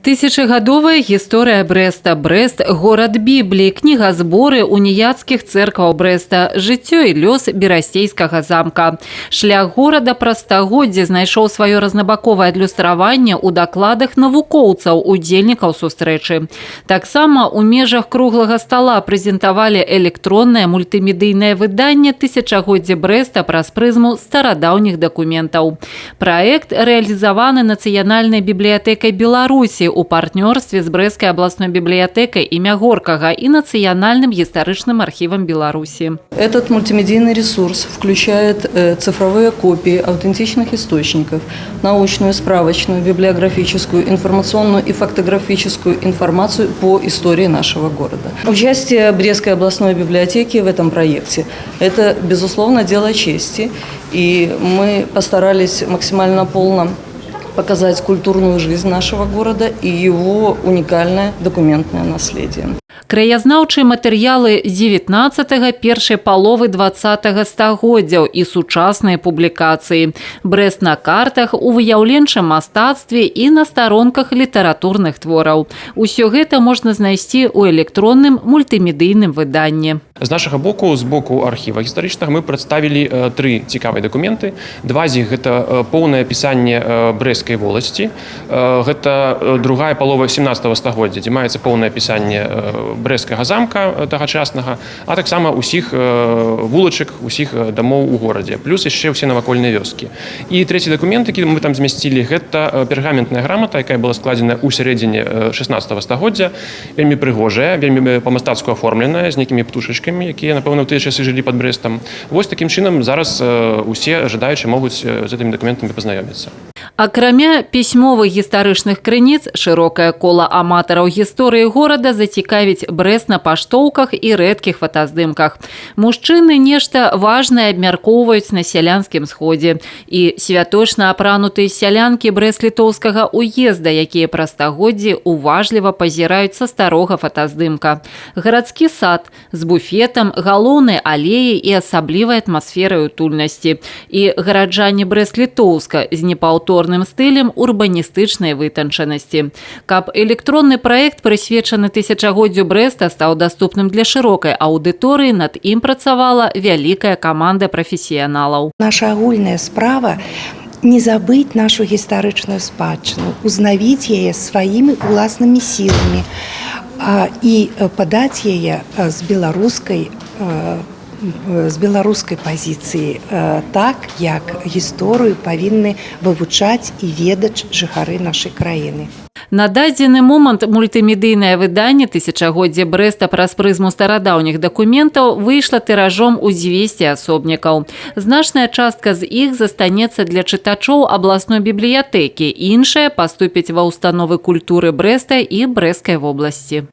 Тысячагадовая гісторыя Брэста. Брэст – горад Бібліі, кнігазборы уніяцкіх цэркваў Брэста, жыццё і лёс Берасцейскага замка. Шлях горада праз стагоддзі знайшоў сваё разнабаковае адлюстраванне ў дакладах навукоўцаў, удзельнікаў сустрэчы. Таксама ў межах круглага стала прэзентавалі электроннае мультымедыйнае выданне «Тысячагоддзе Брэста» праз прызму старадаўніх дакументаў. Праект рэалізаваны Нацыянальнай бібліятэкай Беларусі у партнёрстве з Брэсцкай абласной бібліятэкай імя Горкага и Национальным гістарычным архивом Беларуси. Этот мультимедийный ресурс включает цифровые копии аутентичных источников, научную, справочную, библиографическую, информационную и фактографическую информацию по истории нашего города. Участие Брестской областной библиотеки в этом проекте – это, безусловно, дело чести, и мы постарались максимально полно показать культурную жизнь нашего города и его уникальное документное наследие. Краязнаўчыя матэрыялы 19-га, першай паловы 20-га стагоддзяў і сучасныя публікацыі. Брэст на картах, у выяўленчым мастацтве і на старонках літаратурных твораў. Усё гэта можна знайсці ў электронным мультымедыйным выданні. З нашага боку, з боку архіва гістарычнага, мы прадставілі тры цікавыя дакументы. Два з іх гэта поўнае апісанне Брэсцкай воласці. Гэта другая палова 17-го стагоддзя, дзе маецца поўнае апісанне Брэсцкага замка тагачаснага, а таксама усіх вулачак, усіх дамоў у горадзе, плюс яшчэ ўсе навакольныя вёскі. І трэці дакумент, які мы там змясцілі, гэта пергаментная грамата, якая была складзена ў сярэдзіне 16-го стагоддзя, вельмі прыгожая, вельмі па-мастацку аформленая, з нейкімі птушачкамі, якія, напэўна, ў тыя часы жылі пад Брэстам. Вось такім чынам зараз усе жадаючыя могуць з гэтымі дакументамі пазнаёміцца. Акрамя пісьмовых гістарычных крыніц, шырокае кола аматараў гісторыі горада зацікавіць Брэст на паштоўках і рэдкіх фотаздымках. Мужчыны нешта важнае абмяркоўваюць на сялянскім сходзе. І святочна апранутыя сялянкі Брэст-літоўскага уезда, якія праз стагоддзі уважліва пазіраюць са старога фотаздымка. Гарадскі сад з буфетам, галоўнай алеяй і асаблівай атмасферай утульнасці. І гараджане Брэст-літоўска з непаўторным стылем урбаністычнай вытанчанасці. Каб электронны праект, прысвечаны тысячагоддзю Брэста, стаў даступным для шырокай аўдыторыі, над ім працавала вялікая каманда прафесіяналаў. Наша агульная справа не забыть нашу гістарычную спадчыну, узнавіць яе сваімі уласнымі сіламі і падаць яе з беларускай пазіцыі, так, як гісторыю павінны вывучаць і ведаць жыхары нашай краіны. На дадзены момант мультымедыйнае выданне «Тысячагоддзе Брэста» праз прызму старадаўніх дакументаў выйшла тыражом у 200 асобнікаў. Значная частка з іх застанецца для чытачоў абласной бібліятэкі, іншая паступіць ва ўстановы культуры Брэста і Брэсцкай вобласці.